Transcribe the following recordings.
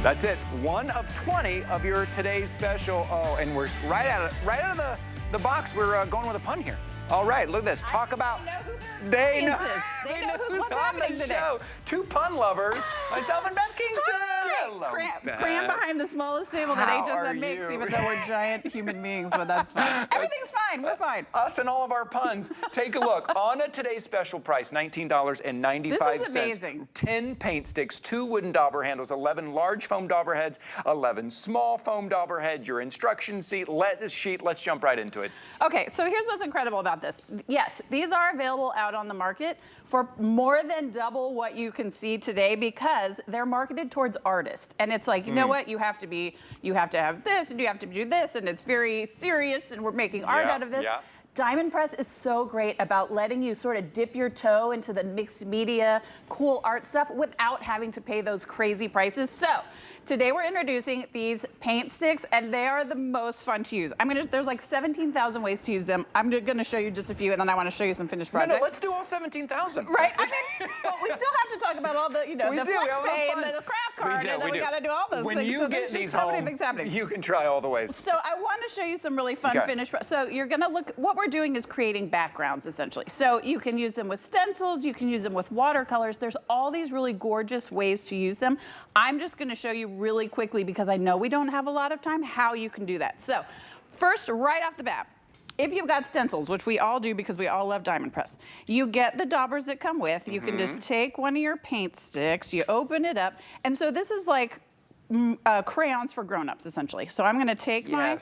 That's it. One of 20 of your today's special. Oh, and we're right out of the box. We're going with a pun here. All right, look at this. Talk about. They know who's on the show. Two pun lovers, myself and Beth Kingston. Hello, Cram behind the smallest table that HSN makes, even though we're giant human beings, but that's fine. Everything's fine. We're fine. Us and all of our puns. Take a look. On a today's special price, $19.95. This is amazing. 10 paint sticks, 2 wooden dauber handles, 11 large foam dauber heads, 11 small foam dauber heads, your instruction sheet. Let's jump right into it. Okay, so here's what's incredible about this. Yes, these are available out on the market for more than double what you can see today because they're marketed towards artists. And it's like, you know what, you have to have this and you have to do this and it's very serious and we're making art out of this. Yeah. Diamond Press is so great about letting you sort of dip your toe into the mixed media, cool art stuff without having to pay those crazy prices. So today we're introducing these paint sticks and they are the most fun to use. There's like 17,000 ways to use them. I'm gonna show you just a few and then I wanna show you some finished projects. No, let's do all 17,000. Right, I mean, well, we still have to talk about all the, the flex pay and the craft card and then we gotta do all those things. When you get these home, you can try all the ways. So I wanna show you some really fun finished, so you're gonna look, what we're doing is creating backgrounds essentially. So you can use them with stencils, you can use them with watercolors. There's all these really gorgeous ways to use them. I'm just gonna show you really quickly because I know we don't have a lot of time how you can do that. So first, right off the bat, if you've got stencils, which we all do because we all love Diamond Press, you get the daubers that come with. You can just take one of your paint sticks, you open it up, and so this is like crayons for grown-ups essentially. So I'm gonna take my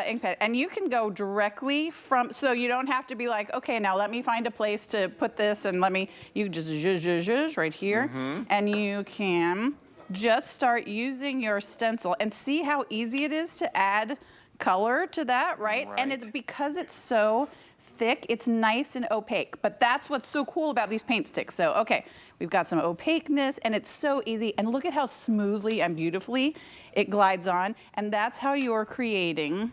ink pad and you can go directly from, so you don't have to be like, okay, now let me find a place to put this and you just zhuzh right here and you can just start using your stencil and see how easy it is to add color to that, right? And it's because it's so thick, it's nice and opaque, but that's what's so cool about these paint sticks. So, okay, we've got some opaqueness and it's so easy, and look at how smoothly and beautifully it glides on, and that's how you're creating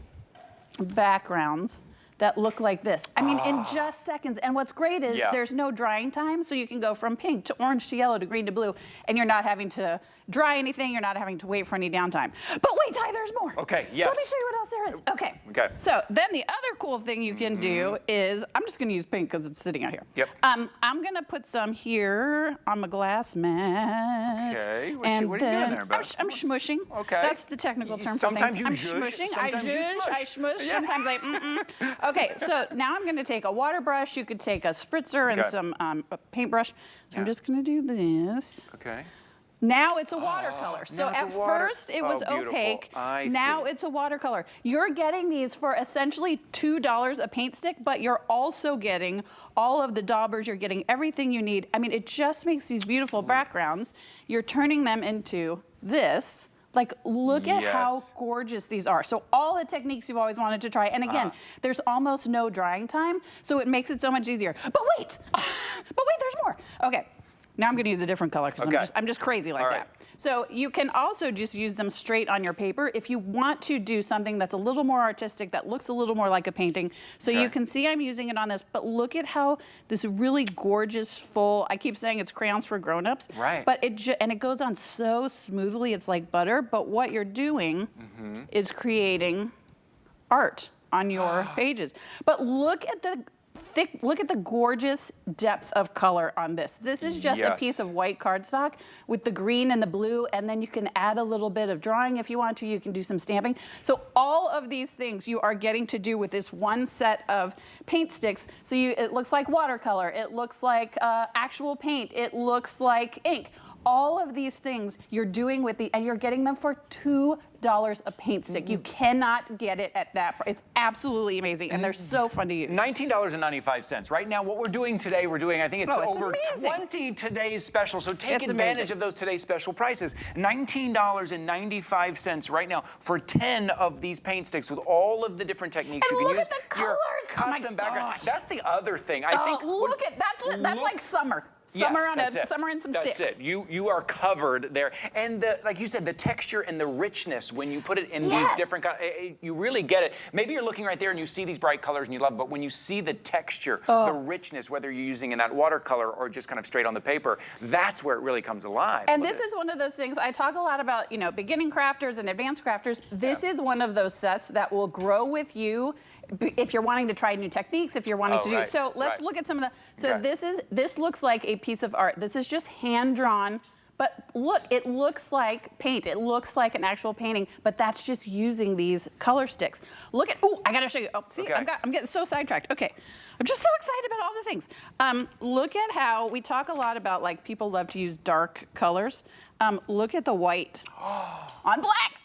backgrounds that look like this. I mean, in just seconds. And what's great is there's no drying time, so you can go from pink to orange to yellow to green to blue, and you're not having to dry anything, you're not having to wait for any downtime. But wait, Ty, there's more. Okay, yes. Let me show you what else there is. Okay. So then the other cool thing you can do is, I'm just gonna use pink because it's sitting out here. Yep. I'm gonna put some here on my glass mat. Okay, what are you doing there, Beth? I'm smushing. Okay. That's the technical term for Sometimes things. you I'm zhuzh, smushing, sometimes you smush. I smush, sometimes I Okay, so now I'm gonna take a water brush. You could take a spritzer and some a paintbrush. So I'm just gonna do this. Okay. Now it's a watercolor. So at first it was opaque. Now it's a watercolor. You're getting these for essentially $2 a paint stick, but you're also getting all of the daubers. You're getting everything you need. I mean, it just makes these beautiful backgrounds. You're turning them into this. Like, look at how gorgeous these are. So all the techniques you've always wanted to try. And again, there's almost no drying time, so it makes it so much easier. But wait, there's more. Okay. Now I'm gonna use a different color because I'm just crazy like that. So you can also just use them straight on your paper if you want to do something that's a little more artistic, that looks a little more like a painting. So you can see I'm using it on this, but look at how this really gorgeous, full, I keep saying it's crayons for grown-ups. Right. But it goes on so smoothly, it's like butter, but what you're doing is creating art on your pages. But look at the look at the gorgeous depth of color on this. This is just a piece of white cardstock with the green and the blue, and then you can add a little bit of drawing if you want to. You can do some stamping. So all of these things you are getting to do with this one set of paint sticks. So it looks like watercolor, it looks like actual paint, it looks like ink. All of these things you're doing with and you're getting them for $2 a paint stick. You cannot get it at that price. It's absolutely amazing, and they're so fun to use. $19.95. Right now, what we're doing today, I think it's over amazing. 20 today's special, so take advantage of those today's special prices. $19.95 right now for 10 of these paint sticks with all of the different techniques you can use. Look at the colors. Custom background. That's the other thing. I think. Look at that's like summer. Some are Yes, some are in some that's sticks. it. You are covered there. And like you said, the texture and the richness when you put it in these different, you really get it. Maybe you're looking right there and you see these bright colors and you love it, but when you see the texture, the richness, whether you're using in that watercolor or just kind of straight on the paper, that's where it really comes alive. And this is one of those things, I talk a lot about, you know, beginning crafters and advanced crafters. This is one of those sets that will grow with you if you're wanting to try new techniques, if you're wanting to do. So let's look at some of the, so this looks like a piece of art. This is just hand drawn, but look, it looks like paint. It looks like an actual painting, but that's just using these color sticks. Look at, oh, I gotta show you. Oh, see, I'm getting so sidetracked. Okay, I'm just so excited about all the things. Look at how, we talk a lot about like people love to use dark colors. Look at the white on black.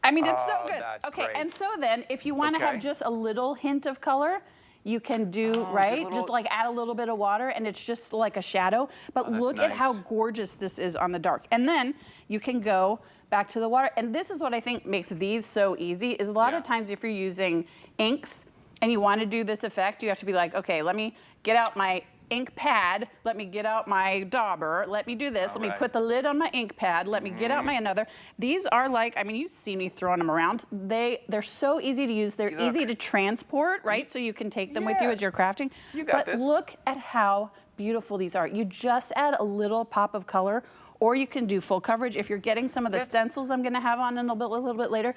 I mean, it's so good. Okay, and so then if you want to have just a little hint of color, you can do, just like add a little bit of water and it's just like a shadow. But look at how gorgeous this is on the dark. And then you can go back to the water. And this is what I think makes these so easy, is a lot of times if you're using inks and you want to do this effect, you have to be like, okay, let me get out my ink pad, let me get out my dauber, let me do this, let me put the lid on my ink pad, let me get out my another. These are like, I mean, you see me throwing them around. They're so easy to use. They're easy to transport, right? So you can take them with you as you're crafting. You got this. But look at how beautiful these are. You just add a little pop of color, or you can do full coverage. If you're getting some of the stencils I'm gonna have on in a little bit later.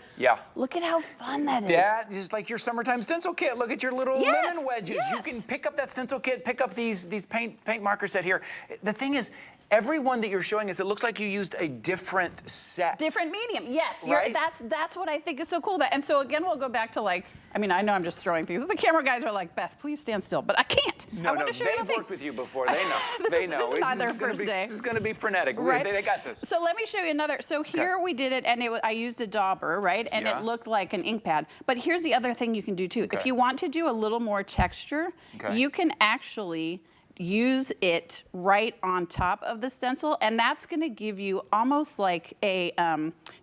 Look at how fun that is. That is like your summertime stencil kit. Look at your little lemon wedges. You can pick up that stencil kit, pick up these paint marker set here. The thing is, every one that you're showing us, it looks like you used a different set. Different medium, yes. That's what I think is so cool about it. And so again, we'll go back to like, I mean, I know I'm just throwing things. The camera guys are like, Beth, please stand still. But I can't. I want to show you the things. They've worked with you before. They know. They know. This is not their first day. This is going to be frenetic. Right? They got this. So let me show you another. So here we did it, and I used a dauber, right? And it looked like an ink pad. But here's the other thing you can do, too. If you want to do a little more texture, you can actually use it right on top of the stencil, and that's going to give you almost like a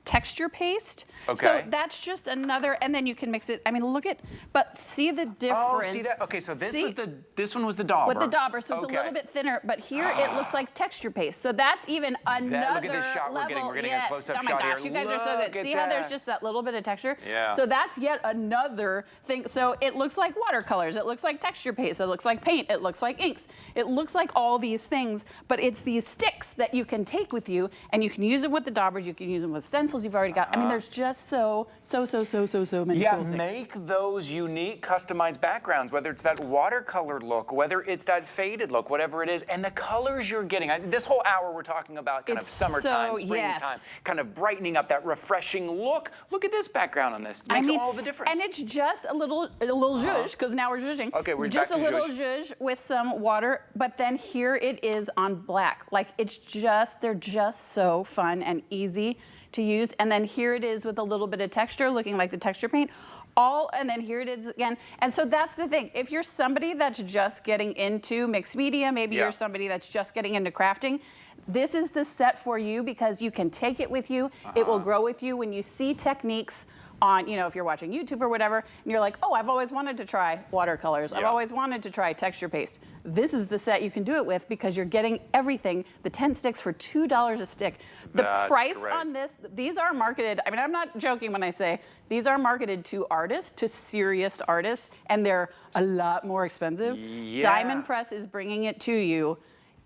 texture paste. So that's just another, and then you can mix it. I mean, look at, but see the difference. Oh, see that? Okay, so this one was the dauber. With the dauber, so it's a little bit thinner, but here it looks like texture paste. So that's even another look at this shot level. We're getting a close-up shot here. Oh my gosh, you guys are so good. See how there's just that little bit of texture? So that's yet another thing. So it looks like watercolors. It looks like texture paste. It looks like paint. It looks like inks. It looks like all these things, but it's these sticks that you can take with you, and you can use them with the daubers, you can use them with stencils you've already got. I mean, there's just so many cool things. Make those unique, customized backgrounds, whether it's that watercolor look, whether it's that faded look, whatever it is, and the colors you're getting. This whole hour we're talking about kind of summertime, springtime, kind of brightening up that refreshing look. Look at this background on this. It makes all the difference. And it's just a little zhuzh, because now we're zhuzhing. Okay, we're just back to a little zhuzh with some water, but then here it is on black. Like it's just, they're just so fun and easy to use. And then here it is with a little bit of texture, looking like the texture paint. And then here it is again. And so that's the thing. If you're somebody that's just getting into mixed media, maybe you're somebody that's just getting into crafting, this is the set for you because you can take it with you. It will grow with you when you see techniques on, you know, if you're watching YouTube or whatever, and you're like, oh, I've always wanted to try watercolors. I've always wanted to try texture paste. This is the set you can do it with because you're getting everything, the 10 sticks for $2 a stick. The price on this, these are marketed, I mean, I'm not joking when I say these are marketed to artists, to serious artists, and they're a lot more expensive. Diamond Press is bringing it to you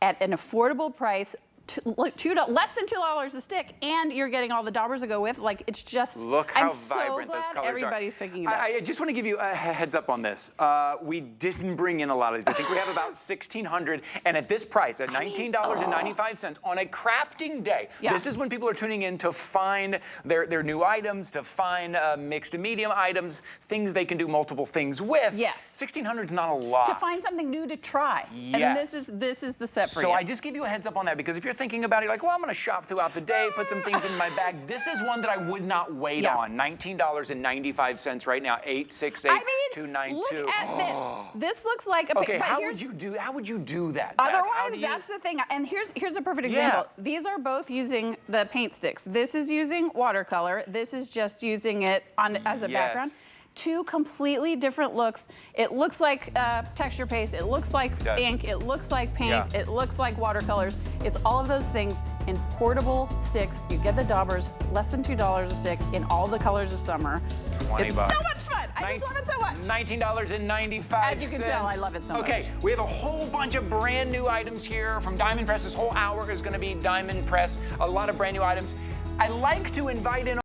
at an affordable price, less than $2 a stick, and you're getting all the daubers to go with. Like, it's just, look how I'm so vibrant glad those colors everybody's picking it up. I just want to give you a heads up on this. We didn't bring in a lot of these. I think we have about 1,600, and at this price, at $19.95 on a crafting day, this is when people are tuning in to find their new items, to find mixed and medium items, things they can do multiple things with. 1,600 is not a lot. To find something new to try. And this is the set for you. So I just give you a heads up on that, because if you're thinking about it, you're like, well, I'm going to shop throughout the day, put some things in my bag. This is one that I would not wait on. $19.95 right now. 868-292. Look at this. This looks like a. Okay, how would you do that? Otherwise, that's the thing. And here's a perfect example. These are both using the paint sticks. This is using watercolor. This is just using it as a background. two completely different looks. It looks like texture paste, it looks like ink, it looks like paint, it looks like watercolors. It's all of those things in portable sticks. You get the daubers, less than $2 a stick in all the colors of summer. 20 it's bucks. so much fun. I just love it so much. $19.95. As you can tell, I love it so much. Okay, we have a whole bunch of brand new items here from Diamond Press. This whole hour is going to be Diamond Press. A lot of brand new items. I like to invite in